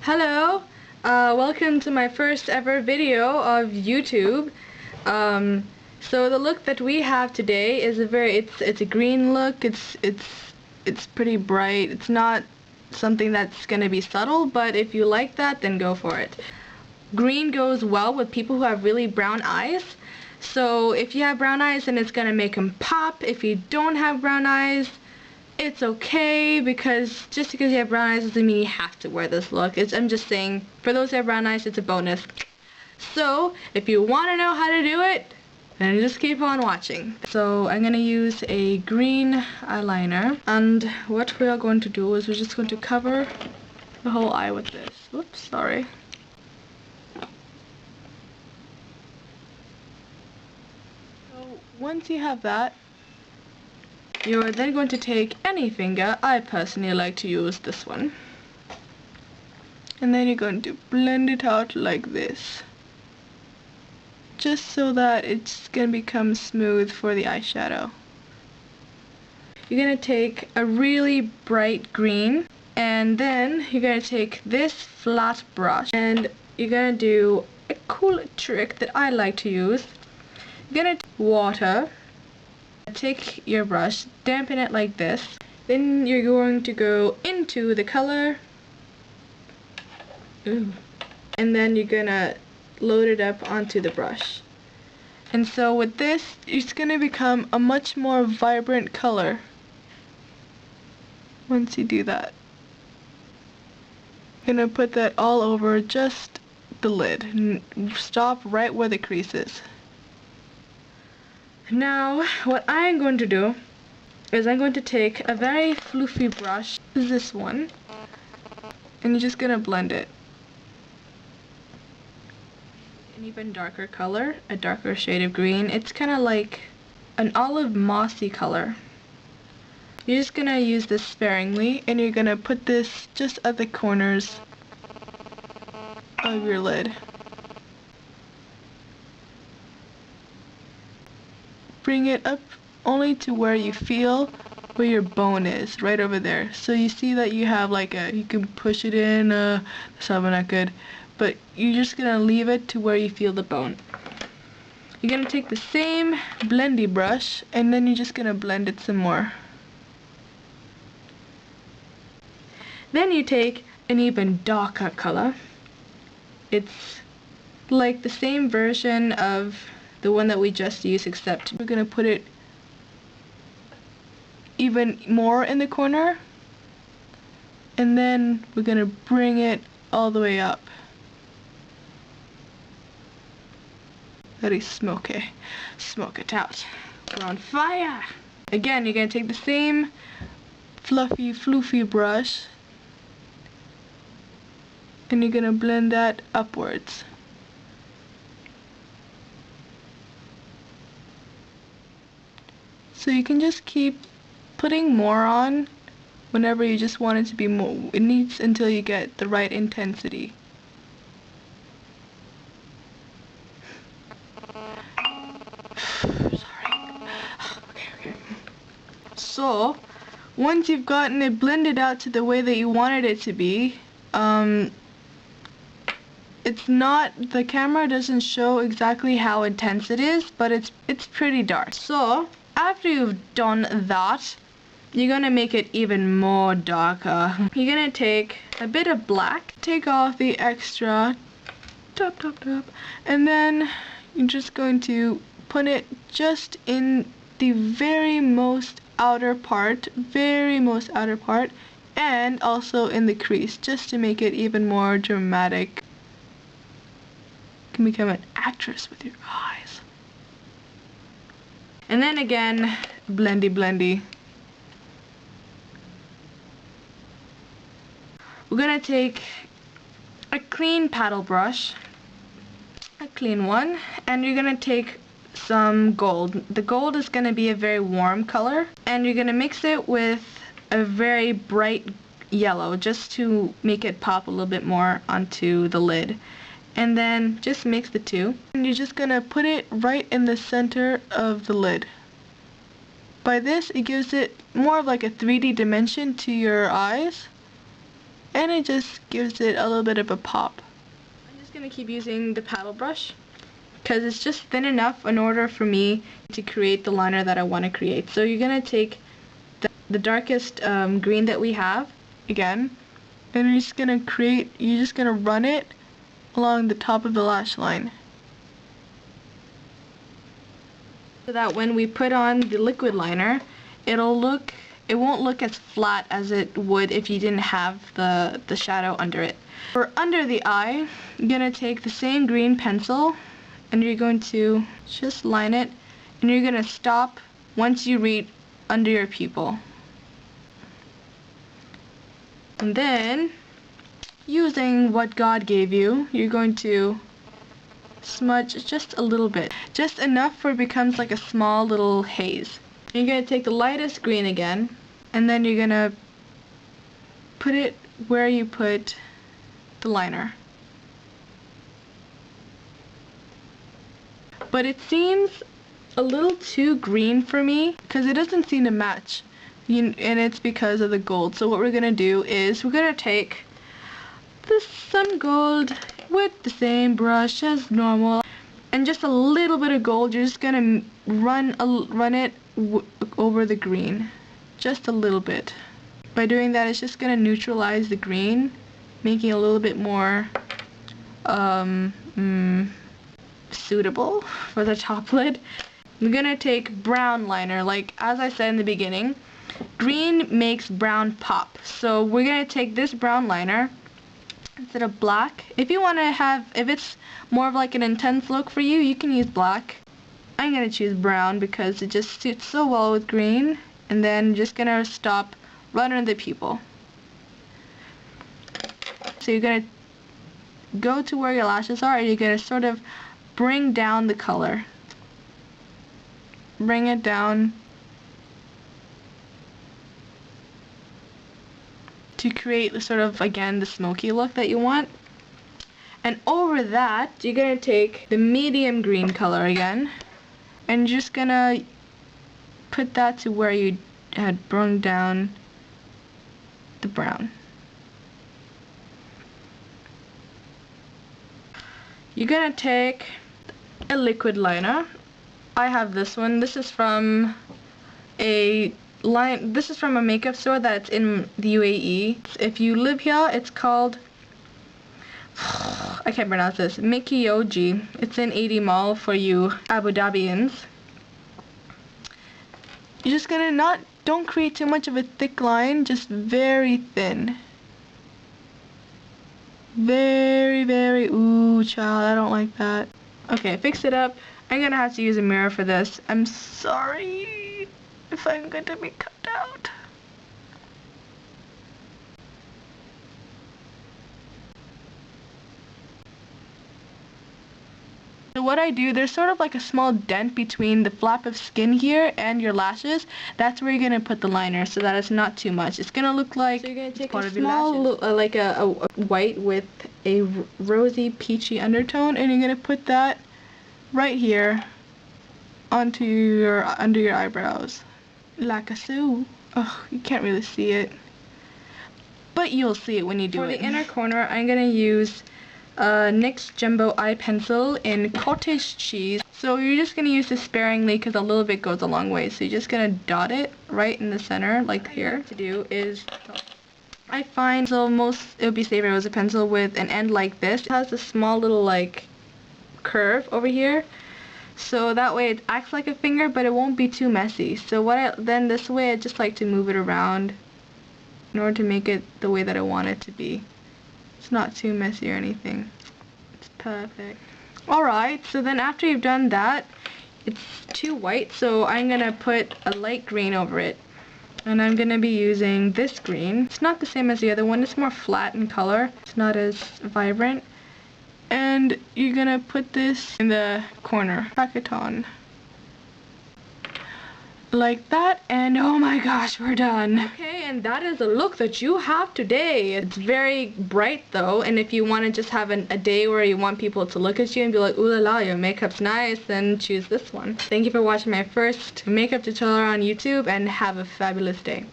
Hello, welcome to my first ever video of YouTube. So the look that we have today is it's a green look. It's pretty bright. It's not something that's gonna be subtle, but if you like that, then go for it. Green goes well with people who have really brown eyes. So if you have brown eyes, then it's gonna make them pop. If you don't have brown eyes, it's okay, because just because you have brown eyes doesn't mean you have to wear this look. I'm just saying, for those who have brown eyes, it's a bonus. So, if you want to know how to do it, then just keep on watching. So, I'm going to use a green eyeliner, and what we are going to do is we're just going to cover the whole eye with this. Oops, sorry. So, once you have that, you're then going to take any finger. I personally like to use this one. And then you're going to blend it out like this. Just so that it's going to become smooth for the eyeshadow. You're going to take a really bright green. And then you're going to take this flat brush. And you're going to do a cool trick that I like to use. You're going to water. Take your brush, dampen it like this, then you're going to go into the color, and then you're gonna load it up onto the brush. And so with this, it's gonna become a much more vibrant color once you do that. I'm gonna put that all over just the lid, and stop right where the crease is. Now, what I'm going to do is I'm going to take a very fluffy brush, this one, and you're just going to blend it. An even darker color, a darker shade of green. It's kind of like an olive mossy color. You're just going to use this sparingly, and you're going to put this just at the corners of your lid. Bring it up only to where you feel where your bone is, right over there. So you see that you have like you can push it in, that's probably not good, but you're just gonna leave it to where you feel the bone. You're gonna take the same blendy brush, and then you're just gonna blend it some more. Then you take an even darker color. It's like the same version of the one that we just used, except we're going to put it even more in the corner, and then we're going to bring it all the way up. Very smoky. Smoke it out. We're on fire! Again, you're going to take the same fluffy, floofy brush, and you're going to blend that upwards. So you can just keep putting more on whenever you just want it to be more. It needs until you get the right intensity. Sorry. Okay. So, once you've gotten it blended out to the way that you wanted it to be, it's not, the camera doesn't show exactly how intense it is, but it's pretty dark. So, after you've done that, you're gonna make it even more darker. You're gonna take a bit of black, take off the extra top, and then you're just going to put it just in the very most outer part, and also in the crease, just to make it even more dramatic. You can become an actress with your eyes. And then again, blendy. We're gonna take a clean paddle brush, a clean one, and you're gonna take some gold. The gold is gonna be a very warm color, and you're gonna mix it with a very bright yellow, just to make it pop a little bit more onto the lid. And then just mix the two, and you're just gonna put it right in the center of the lid. By this, it gives it more of like a 3D dimension to your eyes. and it just gives it a little bit of a pop. I'm just going to keep using the paddle brush because it's just thin enough in order for me to create the liner that I want to create. So you're going to take the darkest green that we have again, and you're just going to run it along the top of the lash line, so that when we put on the liquid liner, it won't look as flat as it would if you didn't have the shadow under it. For under the eye, you're going to take the same green pencil and you're going to just line it, and you're going to stop once you reach under your pupil. And then, using what God gave you, you're going to smudge just a little bit. Just enough for it becomes like a small little haze. You're going to take the lightest green again, and then you're going to put it where you put the liner. But it seems a little too green for me because it doesn't seem to match. And it's because of the gold. So what we're going to do is we're going to take some gold with the same brush as normal, and just a little bit of gold. You're just going to run it over the green. Just a little bit. By doing that, it's just going to neutralize the green, making it a little bit more suitable for the top lid. I'm gonna take brown liner, like as I said in the beginning, green makes brown pop. So we're gonna take this brown liner instead of black. If it's more of like an intense look for you, you can use black. I'm gonna choose brown because it just suits so well with green. And then just gonna stop right under the pupil. So you're gonna go to where your lashes are, and you're gonna sort of bring down the color. Bring it down to create the sort of, again, the smoky look that you want. And over that, you're gonna take the medium green color again, and you're just gonna put that to where you had brought down the brown. You're gonna take a liquid liner. I have this one. This is from a makeup store that's in the UAE. If you live here, it's called I can't pronounce this. Mickey. It's in 80 Mall for you Abu Dhabians. You're just gonna don't create too much of a thick line, just very thin. Very, very, ooh, child, I don't like that. Okay, fix it up. I'm gonna have to use a mirror for this. I'm sorry if I'm going to be cut out. So what I do, there's sort of like a small dent between the flap of skin here and your lashes. That's where you're gonna put the liner so that it's not too much. It's gonna look like, so you're gonna take a small, like a white with a rosy peachy undertone, and you're gonna put that right here onto under your eyebrows, like a so. Oh, you can't really see it, but you'll see it when you do it. For the inner corner, I'm gonna use NYX Jumbo Eye Pencil in Cottage Cheese. So you're just going to use this sparingly because a little bit goes a long way. So you're just going to dot it right in the center, like here. To do is, I find it would be safer if it was a pencil with an end like this. It has a small little like curve over here. So that way it acts like a finger, but it won't be too messy. So then this way I just like to move it around in order to make it the way that I want it to be. It's not too messy or anything. It's perfect. Alright, so then after you've done that, it's too white, so I'm gonna put a light green over it. And I'm gonna be using this green. It's not the same as the other one, it's more flat in color. It's not as vibrant. And you're gonna put this in the corner. Pack it on. Like that, and oh my gosh, we're done. Okay, and that is the look that you have today. It's very bright though, and if you want to just have a day where you want people to look at you and be like, ooh la la, your makeup's nice, then choose this one. Thank you for watching my first makeup tutorial on YouTube, and have a fabulous day.